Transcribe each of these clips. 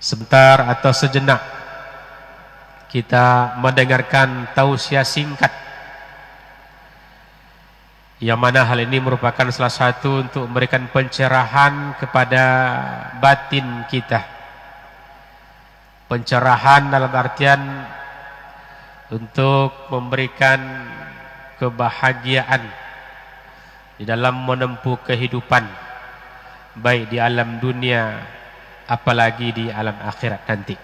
Sebentar atau sejenak kita mendengarkan tausiah singkat, yang mana hal ini merupakan salah satu untuk memberikan pencerahan kepada batin kita. Pencerahan dalam artian untuk memberikan kebahagiaan di dalam menempuh kehidupan, baik di alam dunia apalagi di alam akhirat nanti.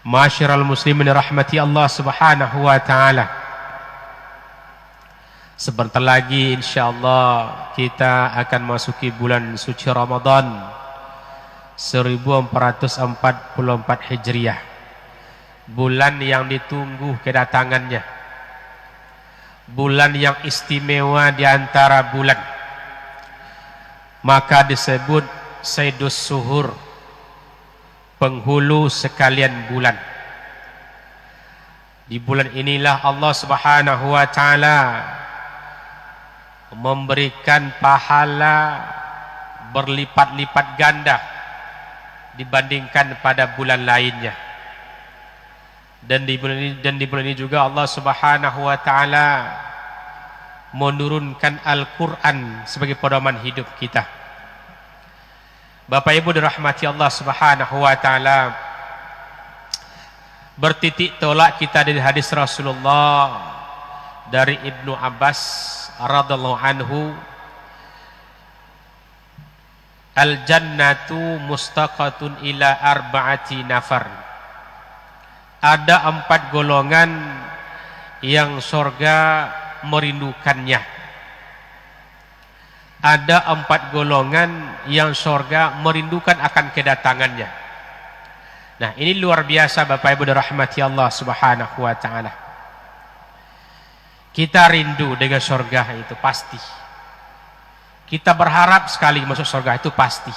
Ma'asyiral muslimin rahmati Allah Subhanahu wa taala. Sebentar lagi insyaallah kita akan masuki bulan suci Ramadan 1444 Hijriah. Bulan yang ditunggu kedatangannya. Bulan yang istimewa di antara bulan. Maka disebut Sayyidus Suhur, penghulu sekalian bulan. Di bulan inilah Allah Subhanahu wa taala memberikan pahala berlipat-lipat ganda dibandingkan pada bulan lainnya. Dan di bulan ini juga Allah Subhanahu wa taala menurunkan Al-Qur'an sebagai pedoman hidup kita. Bapak Ibu dirahmati Allah Subhanahu wa taala, bertitik tolak kita dari hadis Rasulullah dari Ibnu Abbas radhiyallahu anhu, al-jannatu mustaqatun ila arba'ati nafar. Ada 4 golongan yang surga merindukannya. Ada 4 golongan yang surga merindukan akan kedatangannya. Nah, ini luar biasa Bapak Ibu dirahmati Allah Subhanahu wa taala. Kita rindu dengan surga itu pasti. Kita berharap sekali masuk surga itu pasti.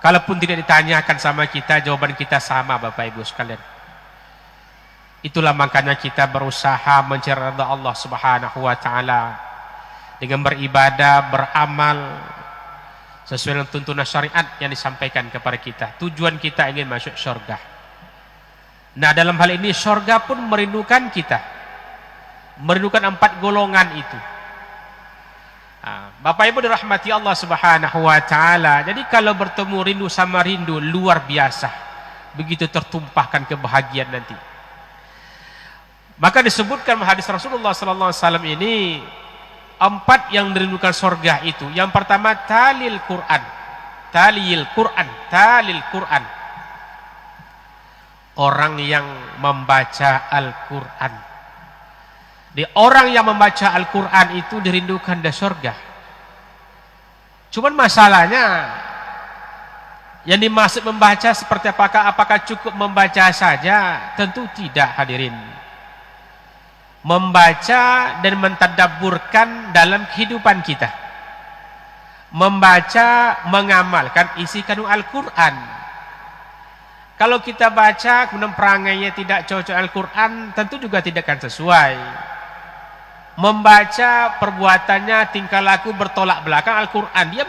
Kalaupun tidak ditanyakan sama kita, jawaban kita sama Bapak Ibu sekalian. Itulah makanya kita berusaha mencari ridha Allah Subhanahu wa taala dengan beribadah, beramal sesuai dengan tuntunan syariat yang disampaikan kepada kita. Tujuan kita ingin masuk surga. Nah, dalam hal ini surga pun merindukan kita. Merindukan 4 golongan itu. Bapak Ibu dirahmati Allah Subhanahu wa taala. Jadi kalau bertemu rindu sama rindu luar biasa. Begitu tertumpahkan kebahagiaan nanti. Maka disebutkan hadis Rasulullah sallallahu alaihi wasallam ini 4 yang dirindukan surga itu. Yang pertama talil Quran. Talil Quran, talil Quran. Orang yang membaca Al-Quran. Di orang yang membaca Al-Quran itu dirindukan di surga. Cuman masalahnya yang dimaksud membaca seperti apakah? Apakah cukup membaca saja? Tentu tidak hadirin. Membaca dan mentadabburkan dalam kehidupan kita. Membaca, mengamalkan isi kandung Al-Quran. Kalau kita baca kemudian perangainya tidak cocok Al-Quran, tentu juga tidak akan sesuai. Membaca perbuatannya, tingkah laku bertolak belakang Al-Quran. Dia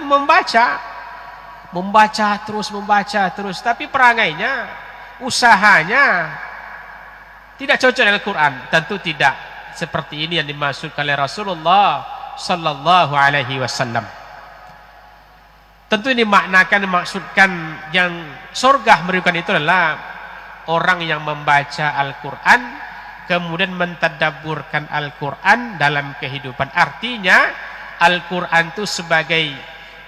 membaca terus, tapi perangainya, usahanya tidak cocok dengan Al-Quran. Tentu tidak seperti ini yang dimaksudkan oleh Rasulullah sallallahu alaihi wasallam. Tentu ini dimaksudkan yang surga merindukan itu adalah orang yang membaca Al-Quran kemudian mentadabburkan Al-Quran dalam kehidupan. Artinya Al-Quran itu sebagai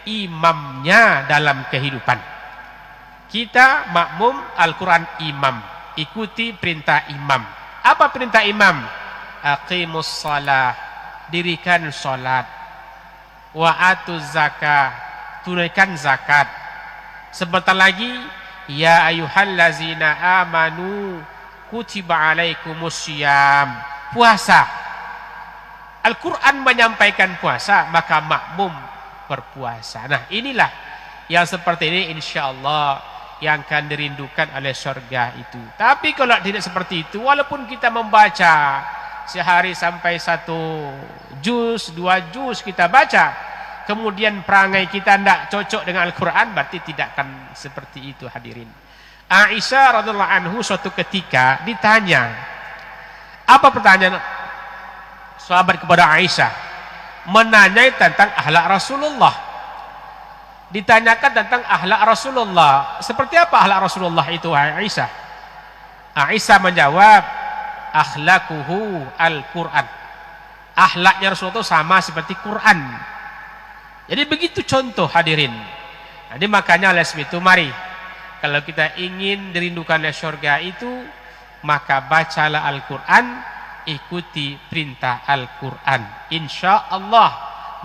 imamnya dalam kehidupan. Kita makmum, Al-Quran imam. Ikuti perintah imam. Apa perintah imam? Aqimus shalah, dirikan salat. Wa atuz zakah, tunaikan zakat. Sebentar lagi, ya ayyuhallazina amanu kutiba alaikumussyiyam, puasa. Al-Quran menyampaikan puasa, maka makmum berpuasa. Nah, inilah yang seperti ini insyaallah yang akan dirindukan oleh surga itu. Tapi kalau tidak seperti itu, walaupun kita membaca sehari sampai 1 juz, 2 juz kita baca, kemudian perangai kita tidak cocok dengan Al-Quran, berarti tidak akan seperti itu hadirin. Aisyah radhiallahu anhu suatu ketika ditanya, apa pertanyaan sahabat kepada Aisyah? Menanyai tentang akhlak Rasulullah. Ditanyakan tentang akhlak Rasulullah. Seperti apa akhlak Rasulullah itu, Aisyah? Aisyah menjawab, akhlakuhu al-Quran. Akhlaknya Rasulullah itu sama seperti Quran. Jadi begitu contoh hadirin. Jadi makanya oleh sebab itu mari, kalau kita ingin dirindukannya surga itu, maka bacalah Al-Quran, ikuti perintah Al-Quran. Insya Allah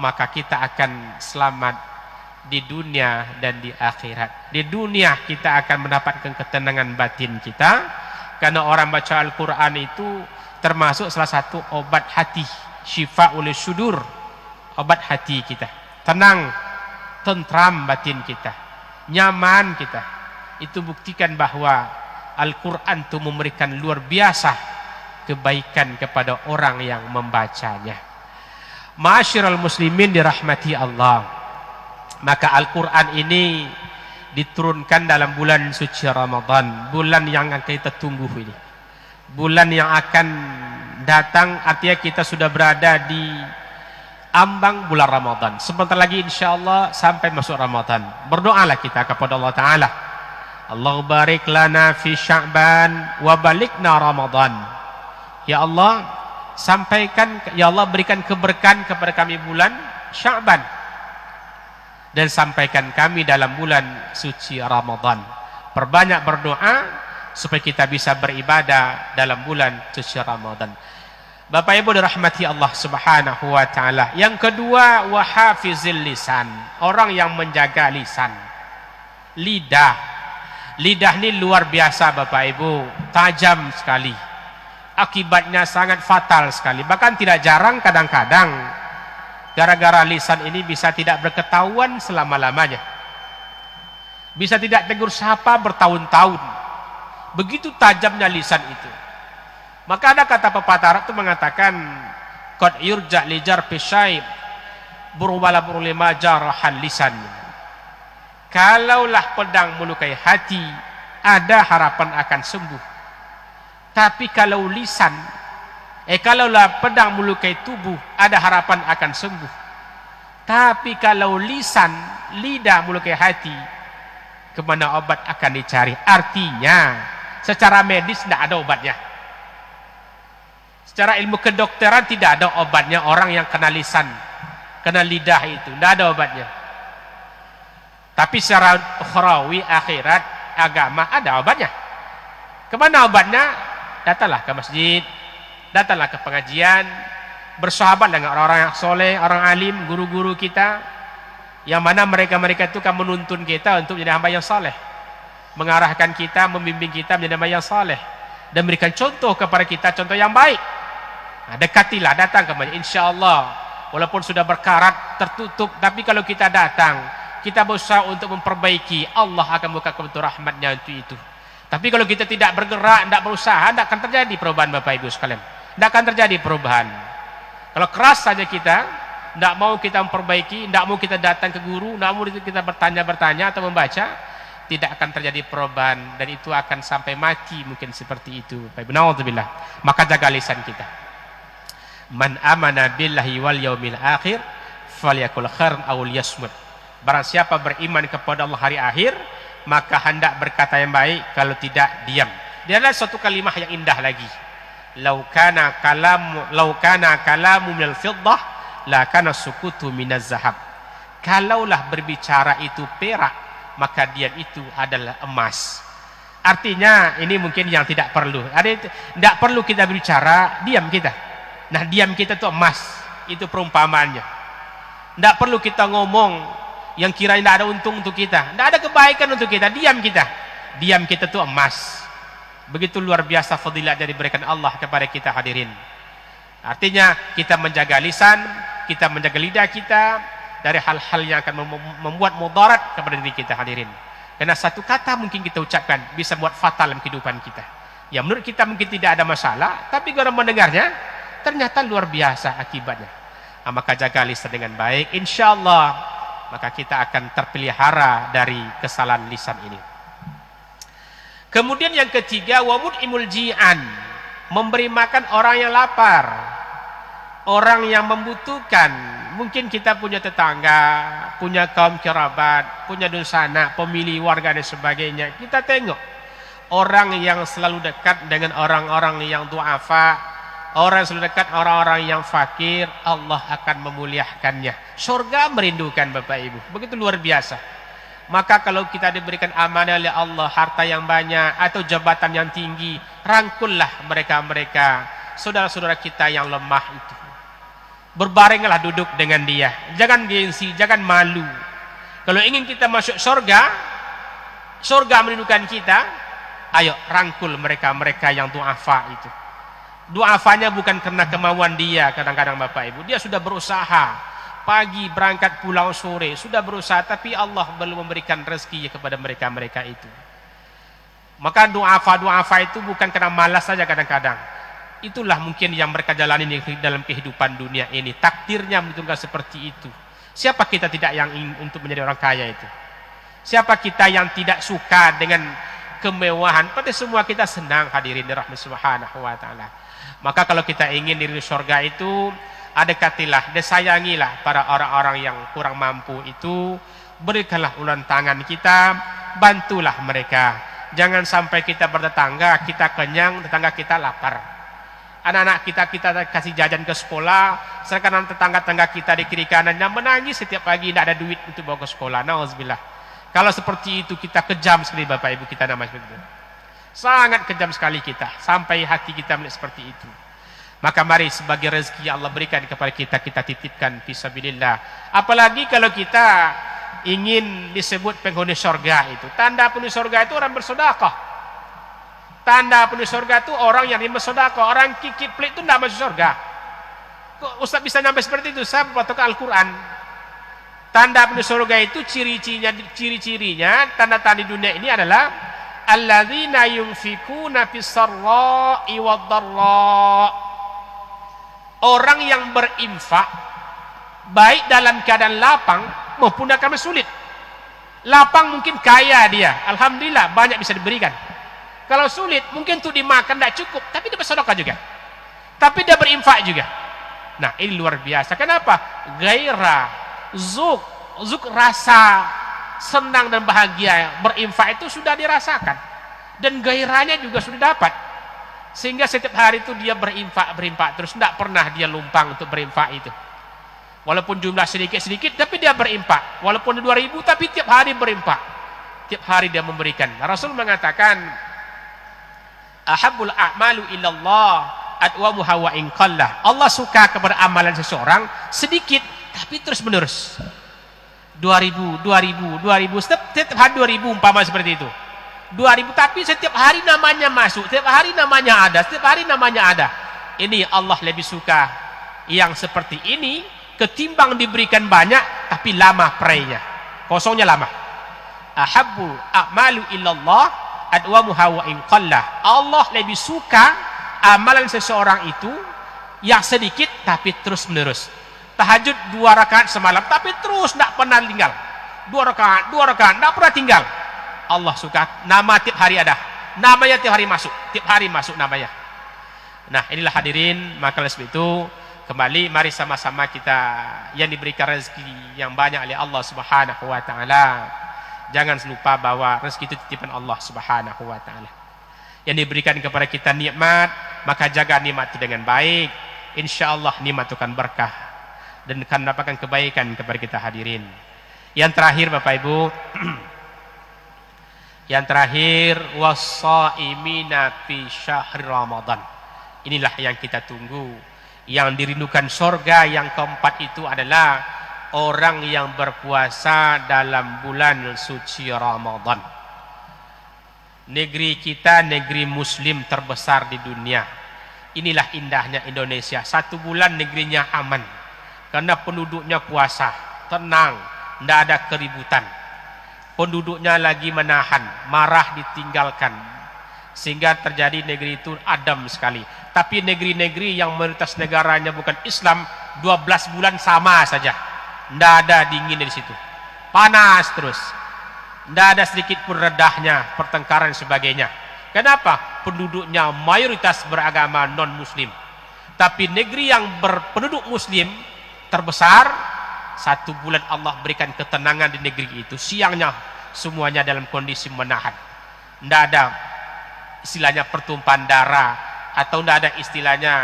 maka kita akan selamat di dunia dan di akhirat. Di dunia kita akan mendapatkan ketenangan batin kita, karena orang baca Al-Quran itu termasuk salah satu obat hati, syifa oleh sudur, obat hati kita, tenang, tentram batin kita, nyaman kita. Itu buktikan bahwa Al-Quran itu memberikan luar biasa kebaikan kepada orang yang membacanya. Ma'asyiral muslimin dirahmati Allah, maka Al-Quran ini diturunkan dalam bulan suci Ramadan, bulan yang akan kita tunggu ini, bulan yang akan datang. Artinya kita sudah berada di ambang bulan Ramadan. Sebentar lagi insya Allah sampai masuk Ramadan. Berdoalah kita kepada Allah Ta'ala, Allah barik lana fi Sya'ban wa balikna Ramadan. Ya Allah, sampaikan, ya Allah berikan keberkahan kepada kami bulan Sya'ban, dan sampaikan kami dalam bulan suci Ramadan. Perbanyak berdoa supaya kita bisa beribadah dalam bulan suci Ramadan. Bapak Ibu dirahmati Allah Subhanahu wa taala. Yang kedua, wa hafizil lisan, orang yang menjaga lisan. Lidah. Lidah ini luar biasa Bapak Ibu, tajam sekali. Akibatnya sangat fatal sekali. Bahkan tidak jarang kadang-kadang gara-gara lisan ini bisa tidak berketahuan selama-lamanya. Bisa tidak tegur sapa bertahun-tahun. Begitu tajamnya lisan itu. Maka ada kata pepatah Arab itu mengatakan, qad yurja lijar pisyai burwala burlima jarahan lisan. Kalaulah pedang melukai hati, ada harapan akan sembuh. Tapi kalau lisan, kalaulah pedang melukai tubuh, ada harapan akan sembuh. Tapi kalau lisan, lidah melukai hati, kemana obat akan dicari? Artinya, secara medis tidak ada obatnya. Secara ilmu kedokteran tidak ada obatnya orang yang kena lisan, kena lidah itu, tidak ada obatnya. Tapi secara ukhrawi, akhirat, agama ada obatnya. Kemana obatnya? Datanglah ke masjid, datanglah ke pengajian, bersahabat dengan orang-orang yang soleh, orang alim, guru-guru kita, yang mana mereka-mereka itu kan menuntun kita untuk menjadi hamba yang soleh, mengarahkan kita, membimbing kita menjadi hamba yang soleh, dan memberikan contoh kepada kita, contoh yang baik. Nah, dekatilah, datang ke masjid. Insya Allah, walaupun sudah berkarat, tertutup, tapi kalau kita datang, kita berusaha untuk memperbaiki, Allah akan buka pintu rahmatnya untuk itu. Tapi kalau kita tidak bergerak, tidak berusaha, tidak akan terjadi perubahan Bapak Ibu sekalian. Tidak akan terjadi perubahan. Kalau keras saja kita, tidak mau kita memperbaiki, tidak mau kita datang ke guru, tidak mau kita bertanya-bertanya atau membaca, tidak akan terjadi perubahan, dan itu akan sampai mati mungkin seperti itu. Bapak Ibu, na'udzubillah. Maka jaga lisan kita. Man amana billahi wal yaumil akhir falyakul khairan aw liyasmut. Barang siapa beriman kepada Allah hari akhir, maka hendak berkata yang baik, kalau tidak diam. Dia adalah suatu kalimah yang indah lagi. Lau kana kalamu minal fiddah la kana sukutu minaz zahab. Kalaulah berbicara itu perak, maka diam itu adalah emas. Artinya ini mungkin yang tidak perlu. Tidak perlu kita berbicara, diam kita. Nah, diam kita itu emas. Itu perumpamaannya. Tidak perlu kita ngomong yang kira tidak ada untung untuk kita, tidak ada kebaikan untuk kita. Diam kita. Diam kita itu emas. Begitu luar biasa fadilat yang diberikan Allah kepada kita hadirin. Artinya kita menjaga lisan, kita menjaga lidah kita dari hal-hal yang akan membuat mudarat kepada diri kita hadirin. Karena satu kata mungkin kita ucapkan bisa buat fatal dalam kehidupan kita. Ya menurut kita mungkin tidak ada masalah, tapi kalau mendengarnya ternyata luar biasa akibatnya. maka jaga lisan dengan baik, insyaallah maka kita akan terpelihara dari kesalahan lisan ini. Kemudian yang ketiga, wa mut'imul ji'an, memberi makan orang yang lapar, orang yang membutuhkan. Mungkin kita punya tetangga, punya kaum kerabat, punya dosana, pemilih warga dan sebagainya. Kita tengok orang yang selalu dekat dengan orang-orang yang du'afa, orang yang selalu dekat orang-orang yang fakir, Allah akan memuliakannya. Surga merindukan Bapak Ibu, begitu luar biasa. Maka kalau kita diberikan amanah oleh Allah, harta yang banyak atau jabatan yang tinggi, rangkullah mereka-mereka, saudara-saudara kita yang lemah itu. Berbarenglah duduk dengan dia. Jangan gengsi, jangan malu. Kalau ingin kita masuk surga, surga merindukan kita, ayo rangkul mereka-mereka yang du'afa itu. Du'afanya bukan karena kemauan dia, kadang-kadang Bapak Ibu. Dia sudah berusaha. Pagi berangkat pulang sore, sudah berusaha, tapi Allah belum memberikan rezeki kepada mereka-mereka itu. Maka du'afa itu bukan karena malas saja kadang-kadang. Itulah mungkin yang mereka jalani dalam kehidupan dunia ini. Takdirnya menentukan seperti itu. Siapa kita tidak yang ingin untuk menjadi orang kaya itu? Siapa kita yang tidak suka dengan kemewahan? Pasti semua kita senang hadirin dirahmati Subhanahu wa ta'ala. Maka kalau kita ingin diri surga itu, dekatilah, sayangilah para orang-orang yang kurang mampu itu, berikanlah uluran tangan kita, bantulah mereka. Jangan sampai kita bertetangga, kita kenyang, tetangga kita lapar. Anak-anak kita kasih jajan ke sekolah, sedangkan tetangga-tetangga kita di kiri kanannya menangis setiap pagi, tidak ada duit untuk bawa ke sekolah. Nauzubillah. Kalau seperti itu kita kejam sekali Bapak Ibu, kita namanya seperti itu. Sangat kejam sekali kita, sampai hati kita melihat seperti itu. Maka mari sebagai rezeki yang Allah berikan kepada kita, kita titipkan fisabilillah. Apalagi kalau kita ingin disebut penghuni surga itu. Tanda penghuni surga itu orang bersedekah. Tanda penghuni surga itu orang yang bersedekah. Orang kikit pelit itu tidak masuk surga. Kok Ustaz bisa nyampe seperti itu? Saya berpatokan Al-Quran. Tanda penghuni surga itu ciri-cirinya, tanda-tanda di dunia ini adalah alladzina yunfikuna fis-sarra'i wad-dharra. Orang yang berinfak baik dalam keadaan lapang maupun dalam keadaan sulit. Lapang mungkin kaya dia, alhamdulillah banyak bisa diberikan. Kalau sulit mungkin untuk dimakan tidak cukup, tapi dia bersedekah juga. Tapi dia berinfak juga. Nah, ini luar biasa. Kenapa? Gairah, zuk rasa senang dan bahagia berinfak itu sudah dirasakan. Dan gairahnya juga sudah dapat. Sehingga setiap hari itu dia berinfak terus, tidak pernah dia lumpang untuk berinfak itu. Walaupun jumlah sedikit-sedikit, tapi dia berinfak. Walaupun 2.000, tapi tiap hari berinfak. Tiap hari dia memberikan. Rasul mengatakan, ahabbul a'malu illallah atwamuha wa in qallah. Allah suka kepada amalan seseorang sedikit, tapi terus menerus. 2.000, setiap hari 2.000 umpama seperti itu. 2.000, tapi setiap hari namanya masuk, setiap hari namanya ada, setiap hari namanya ada. Ini Allah lebih suka yang seperti ini ketimbang diberikan banyak tapi lama perainya, kosongnya lama. Ahabbu a'malu illallah adwamuha wa in qallah. Allah lebih suka amalan seseorang itu yang sedikit tapi terus menerus. Tahajud 2 rakaat semalam tapi terus tidak pernah tinggal. 2 rakaat tidak pernah tinggal. Allah suka, nama tiap hari ada, namanya tiap hari masuk namanya. Nah, inilah hadirin, maka oleh sebab itu kembali mari sama-sama kita yang diberikan rezeki yang banyak oleh Allah Subhanahu wa taala. Jangan lupa bahwa rezeki itu titipan Allah Subhanahu wa taala. Yang diberikan kepada kita nikmat, maka jaga nikmat itu dengan baik. Insyaallah nikmat itu akan berkah dan akan mendapatkan kebaikan kepada kita hadirin. Yang terakhir Bapak Ibu, yang terakhir, was-shaimina fi syahr Ramadan. Inilah yang kita tunggu, yang dirindukan surga. Yang keempat itu adalah orang yang berpuasa dalam bulan suci Ramadan. Negeri kita negeri muslim terbesar di dunia. Inilah indahnya Indonesia. 1 bulan negerinya aman, karena penduduknya puasa, tenang, tidak ada keributan. Penduduknya lagi menahan, marah ditinggalkan, sehingga terjadi negeri itu adem sekali. Tapi negeri-negeri yang mayoritas negaranya bukan Islam, 12 bulan sama saja. Tidak ada dingin dari situ. Panas terus. Tidak ada sedikit pun redahnya, pertengkaran dan sebagainya. Kenapa? Penduduknya mayoritas beragama non-muslim. Tapi negeri yang berpenduduk muslim terbesar, 1 bulan Allah berikan ketenangan di negeri itu. Siangnya semuanya dalam kondisi menahan. Tidak ada istilahnya pertumpahan darah, atau tidak ada istilahnya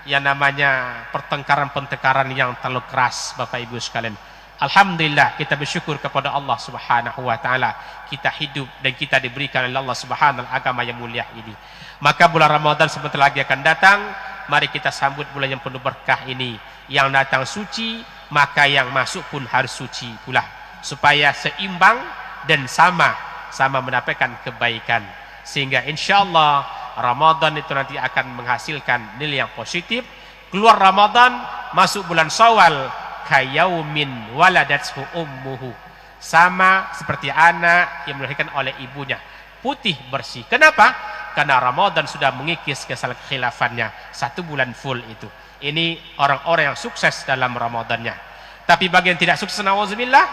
yang namanya pertengkaran-pertengkaran yang terlalu keras, Bapak Ibu sekalian. Alhamdulillah, kita bersyukur kepada Allah Subhanahu wa taala. Kita hidup dan kita diberikan oleh Allah Subhanahu agama yang mulia ini. Maka bulan Ramadan sebentar lagi akan datang. Mari kita sambut bulan yang penuh berkah ini. Yang datang suci, maka yang masuk pun harus suci pula. Supaya seimbang dan sama mendapatkan kebaikan. Sehingga insyaallah Ramadan itu nanti akan menghasilkan nilai yang positif. Keluar Ramadan, masuk bulan Syawal, kayaumin waladathu ummuhu, sama seperti anak yang melahirkan oleh ibunya, putih bersih. Kenapa? Karena Ramadan sudah mengikis kesalahan khilafannya 1 bulan full itu. Ini orang-orang yang sukses dalam Ramadannya. Tapi bagi yang tidak sukses, nauzubillah,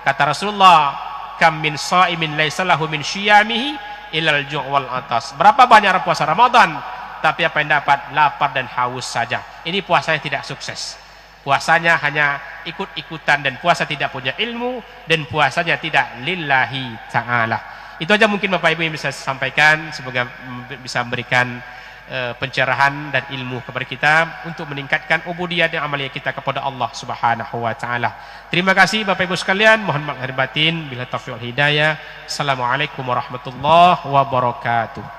kata Rasulullah, kam min shaimin laisa lahu min syiyamihi ilal ju' wal atas. Berapa banyak orang puasa Ramadan, tapi apa yang dapat? Lapar dan haus saja. Ini puasanya tidak sukses. Puasanya hanya ikut-ikutan, dan puasa tidak punya ilmu, dan puasanya tidak lillahi ta'ala. Itu aja mungkin Bapak Ibu yang bisa saya sampaikan. Semoga bisa memberikan pencerahan dan ilmu kepada kita untuk meningkatkan ubudiyah dan amalia kita kepada Allah Subhanahu wa taala. Terima kasih Bapak Ibu sekalian. Mohon maaf lahir batin. Bila taufiq wal hidayah. Assalamualaikum warahmatullahi wabarakatuh.